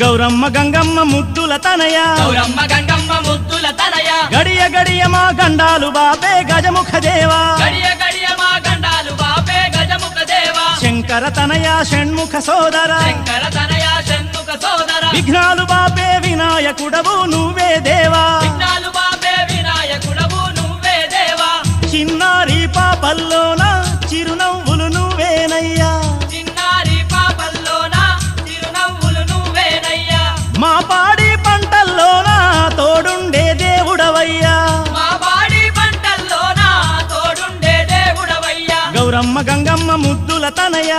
గౌరమ్మ గంగమ్మ ముద్దుల తనయ గౌరమ్మ గంగమ్మ ముద్దుల తనయ గడియ గడియ మా గండాలు బాపే గజముఖ దేవా గడియ గడియ మా గండాలు బాపే గజముఖ దేవా శంకర తనయ షణ్ముఖ సోదర శంకర తనయ షణ్ముఖ సోదర విఘ్నాలు బాపే వినాయకుడవు నువ్వే దేవా విఘ్నాలు బాపే వినాయకుడవు నువ్వే దేవా చిన్నారి పాపల్లోన చిరునవ్వులు నువ్వేనయ్యా చిన్నారి పాపల్లోన చిరునవ్వులు నువ్వేనయ్యా మా పాడి పంటల్లోన తోడుండే దేవుడవయ్యా మా బాడి పంటల్లోన తోడుండే దేవుడవయ్యా గౌరమ్మ గంగమ్మ ముద్దుల తనయ